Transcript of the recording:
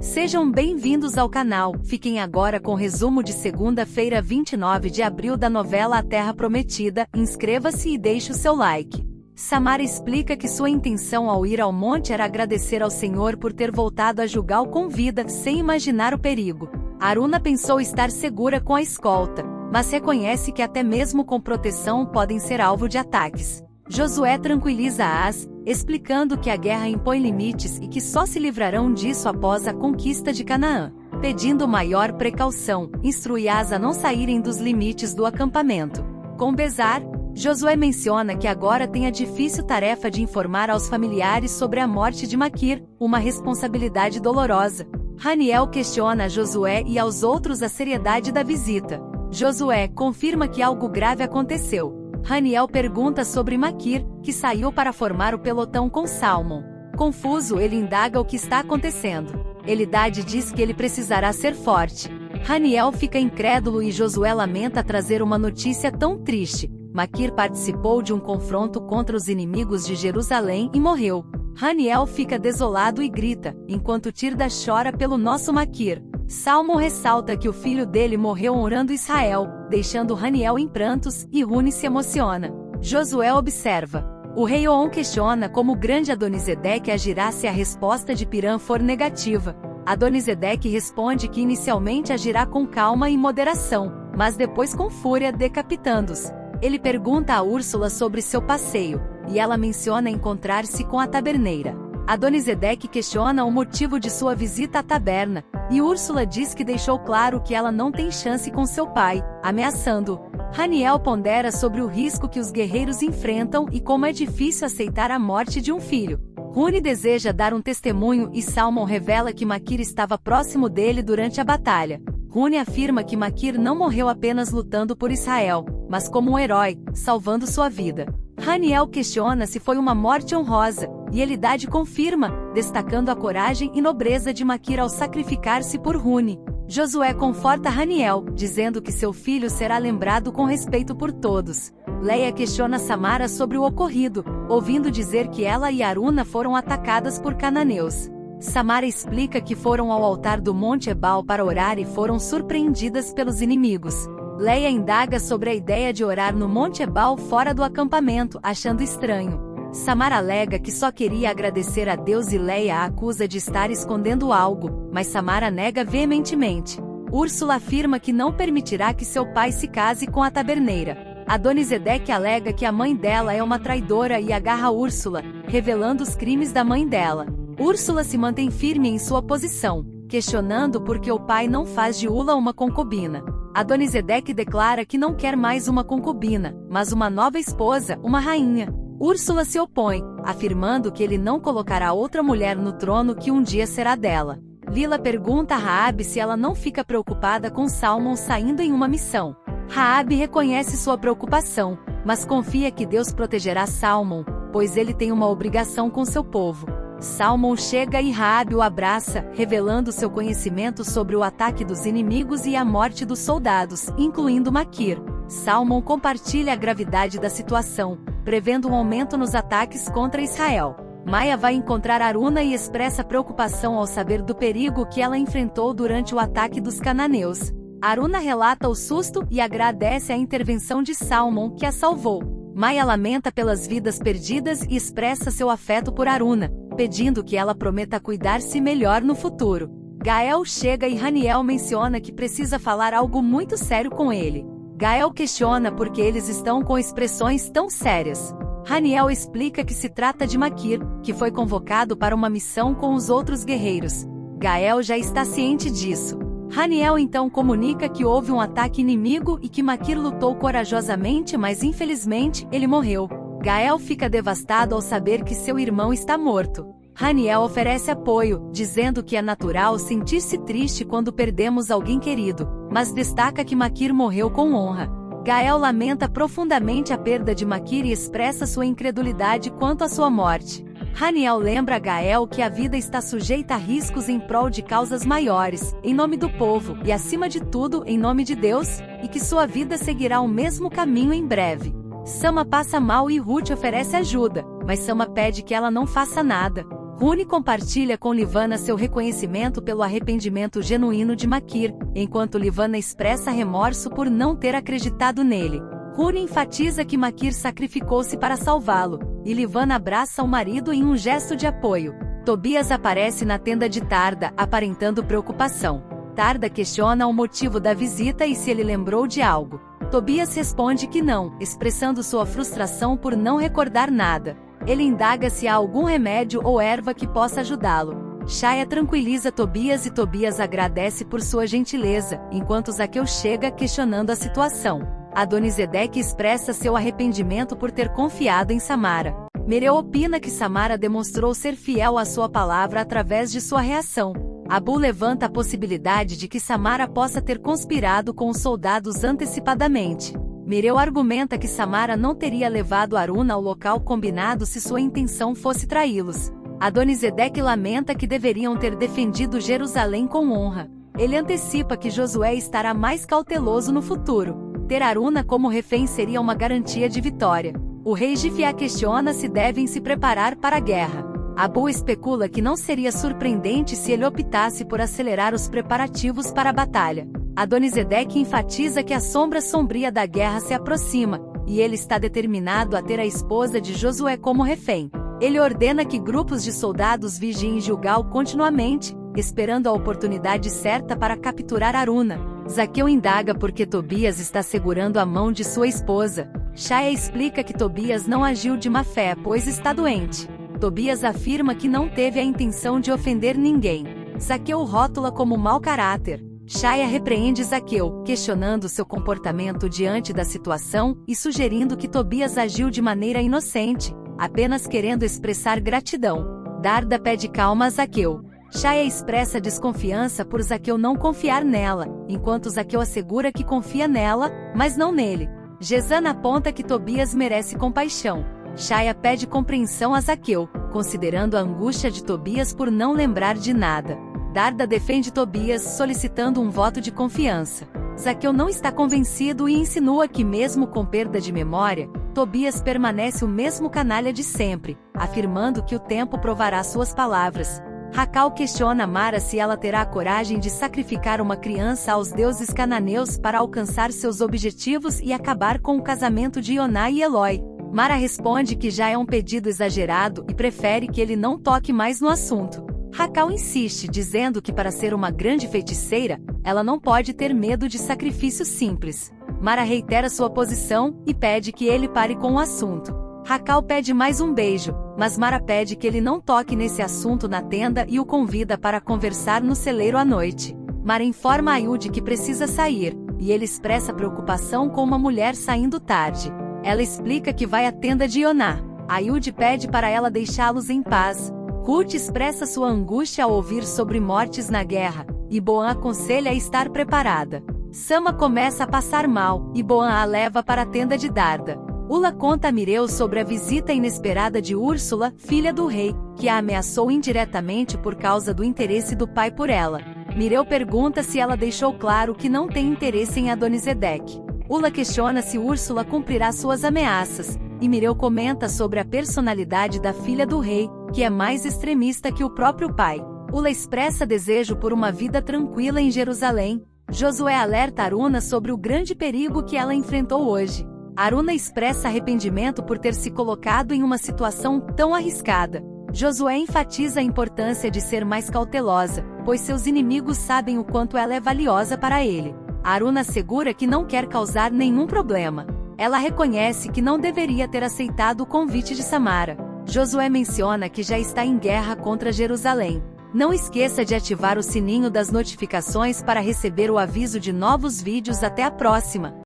Sejam bem-vindos ao canal. Fiquem agora com o resumo de segunda-feira, 29 de abril da novela A Terra Prometida. Inscreva-se e deixe o seu like. Samara explica que sua intenção ao ir ao monte era agradecer ao Senhor por ter voltado a Jugal com vida, sem imaginar o perigo. Aruna pensou estar segura com a escolta, mas reconhece que até mesmo com proteção podem ser alvo de ataques. Josué tranquiliza As, explicando que a guerra impõe limites e que só se livrarão disso após a conquista de Canaã. Pedindo maior precaução, instrui As a não saírem dos limites do acampamento. Com pesar, Josué menciona que agora tem a difícil tarefa de informar aos familiares sobre a morte de Maquir, uma responsabilidade dolorosa. Haniel questiona a Josué e aos outros a seriedade da visita. Josué confirma que algo grave aconteceu. Haniel pergunta sobre Maquir, que saiu para formar o pelotão com Salmon. Confuso, ele indaga o que está acontecendo. Elidade diz que ele precisará ser forte. Haniel fica incrédulo e Josué lamenta trazer uma notícia tão triste. Maquir participou de um confronto contra os inimigos de Jerusalém e morreu. Haniel fica desolado e grita, enquanto Tirda chora pelo nosso Maquir. Salmon ressalta que o filho dele morreu honrando Israel, deixando Haniel em prantos, e Rune se emociona. Josué observa. O rei On questiona como o grande Adonisedeque agirá se a resposta de Piram for negativa. Adonisedeque responde que inicialmente agirá com calma e moderação, mas depois com fúria, decapitando-os. Ele pergunta a Úrsula sobre seu passeio, e ela menciona encontrar-se com a taberneira. Adonisedeque questiona o motivo de sua visita à taberna, e Úrsula diz que deixou claro que ela não tem chance com seu pai, ameaçando-o. Haniel pondera sobre o risco que os guerreiros enfrentam e como é difícil aceitar a morte de um filho. Rune deseja dar um testemunho e Salmon revela que Maquir estava próximo dele durante a batalha. Rune afirma que Maquir não morreu apenas lutando por Israel, mas como um herói, salvando sua vida. Haniel questiona se foi uma morte honrosa, e Elidade confirma, destacando a coragem e nobreza de Maquir ao sacrificar-se por Rune. Josué conforta Haniel, dizendo que seu filho será lembrado com respeito por todos. Leia questiona Samara sobre o ocorrido, ouvindo dizer que ela e Aruna foram atacadas por cananeus. Samara explica que foram ao altar do Monte Ebal para orar e foram surpreendidas pelos inimigos. Leia indaga sobre a ideia de orar no Monte Ebal fora do acampamento, achando estranho. Samara alega que só queria agradecer a Deus e Leia a acusa de estar escondendo algo, mas Samara nega veementemente. Úrsula afirma que não permitirá que seu pai se case com a taberneira. Adonisedeque alega que a mãe dela é uma traidora e agarra Úrsula, revelando os crimes da mãe dela. Úrsula se mantém firme em sua posição, questionando por que o pai não faz de Ula uma concubina. Adonisedeque declara que não quer mais uma concubina, mas uma nova esposa, uma rainha. Úrsula se opõe, afirmando que ele não colocará outra mulher no trono que um dia será dela. Lila pergunta a Raabe se ela não fica preocupada com Salmon saindo em uma missão. Raabe reconhece sua preocupação, mas confia que Deus protegerá Salmon, pois ele tem uma obrigação com seu povo. Salmon chega e Raabe o abraça, revelando seu conhecimento sobre o ataque dos inimigos e a morte dos soldados, incluindo Maquir. Salmon compartilha a gravidade da situação, prevendo um aumento nos ataques contra Israel. Maia vai encontrar Aruna e expressa preocupação ao saber do perigo que ela enfrentou durante o ataque dos cananeus. Aruna relata o susto e agradece a intervenção de Salmon, que a salvou. Maia lamenta pelas vidas perdidas e expressa seu afeto por Aruna, pedindo que ela prometa cuidar-se melhor no futuro. Gael chega e Haniel menciona que precisa falar algo muito sério com ele. Gael questiona por que eles estão com expressões tão sérias. Haniel explica que se trata de Maquir, que foi convocado para uma missão com os outros guerreiros. Gael já está ciente disso. Haniel então comunica que houve um ataque inimigo e que Maquir lutou corajosamente, mas infelizmente, ele morreu. Gael fica devastado ao saber que seu irmão está morto. Haniel oferece apoio, dizendo que é natural sentir-se triste quando perdemos alguém querido, mas destaca que Maquir morreu com honra. Gael lamenta profundamente a perda de Maquir e expressa sua incredulidade quanto à sua morte. Haniel lembra a Gael que a vida está sujeita a riscos em prol de causas maiores, em nome do povo, e acima de tudo, em nome de Deus, e que sua vida seguirá o mesmo caminho em breve. Sama passa mal e Ruth oferece ajuda, mas Sama pede que ela não faça nada. Huni compartilha com Livana seu reconhecimento pelo arrependimento genuíno de Makir, enquanto Livana expressa remorso por não ter acreditado nele. Huni enfatiza que Makir sacrificou-se para salvá-lo, e Livana abraça o marido em um gesto de apoio. Tobias aparece na tenda de Tarda, aparentando preocupação. Tarda questiona o motivo da visita e se ele lembrou de algo. Tobias responde que não, expressando sua frustração por não recordar nada. Ele indaga se há algum remédio ou erva que possa ajudá-lo. Shaya tranquiliza Tobias e Tobias agradece por sua gentileza, enquanto Zaqueu chega questionando a situação. Adonisedeque expressa seu arrependimento por ter confiado em Samara. Mireu opina que Samara demonstrou ser fiel à sua palavra através de sua reação. Abu levanta a possibilidade de que Samara possa ter conspirado com os soldados antecipadamente. Mireu argumenta que Samara não teria levado Aruna ao local combinado se sua intenção fosse traí-los. Adonisedeque lamenta que deveriam ter defendido Jerusalém com honra. Ele antecipa que Josué estará mais cauteloso no futuro. Ter Aruna como refém seria uma garantia de vitória. O rei Gifia questiona se devem se preparar para a guerra. Abu especula que não seria surpreendente se ele optasse por acelerar os preparativos para a batalha. Adonisedeque enfatiza que a sombra sombria da guerra se aproxima, e ele está determinado a ter a esposa de Josué como refém. Ele ordena que grupos de soldados vigiem Gilgal continuamente, esperando a oportunidade certa para capturar Aruna. Zaqueu indaga por que Tobias está segurando a mão de sua esposa. Shaya explica que Tobias não agiu de má fé pois está doente. Tobias afirma que não teve a intenção de ofender ninguém. Zaqueu o rótula como mau caráter. Shaya repreende Zaqueu, questionando seu comportamento diante da situação e sugerindo que Tobias agiu de maneira inocente, apenas querendo expressar gratidão. Darda pede calma a Zaqueu. Shaya expressa desconfiança por Zaqueu não confiar nela, enquanto Zaqueu assegura que confia nela, mas não nele. Gesana aponta que Tobias merece compaixão. Shaya pede compreensão a Zaqueu, considerando a angústia de Tobias por não lembrar de nada. Darda defende Tobias, solicitando um voto de confiança. Zaqueu não está convencido e insinua que mesmo com perda de memória, Tobias permanece o mesmo canalha de sempre, afirmando que o tempo provará suas palavras. Racal questiona Mara se ela terá a coragem de sacrificar uma criança aos deuses cananeus para alcançar seus objetivos e acabar com o casamento de Ioná e Eloi. Mara responde que já é um pedido exagerado e prefere que ele não toque mais no assunto. Racal insiste, dizendo que para ser uma grande feiticeira, ela não pode ter medo de sacrifícios simples. Mara reitera sua posição e pede que ele pare com o assunto. Racal pede mais um beijo, mas Mara pede que ele não toque nesse assunto na tenda e o convida para conversar no celeiro à noite. Mara informa Ayud que precisa sair, e ele expressa preocupação com uma mulher saindo tarde. Ela explica que vai à tenda de Ioná. Ayud pede para ela deixá-los em paz. Ruth expressa sua angústia ao ouvir sobre mortes na guerra, e Boan aconselha a estar preparada. Sama começa a passar mal, e Boan a leva para a tenda de Darda. Ula conta a Mireu sobre a visita inesperada de Úrsula, filha do rei, que a ameaçou indiretamente por causa do interesse do pai por ela. Mireu pergunta se ela deixou claro que não tem interesse em Adonisedeque. Ula questiona se Úrsula cumprirá suas ameaças, e Mireu comenta sobre a personalidade da filha do rei, que é mais extremista que o próprio pai. Ula expressa desejo por uma vida tranquila em Jerusalém. Josué alerta Aruna sobre o grande perigo que ela enfrentou hoje. Aruna expressa arrependimento por ter se colocado em uma situação tão arriscada. Josué enfatiza a importância de ser mais cautelosa, pois seus inimigos sabem o quanto ela é valiosa para ele. Aruna assegura que não quer causar nenhum problema. Ela reconhece que não deveria ter aceitado o convite de Samara. Josué menciona que já está em guerra contra Jerusalém. Não esqueça de ativar o sininho das notificações para receber o aviso de novos vídeos. Até a próxima!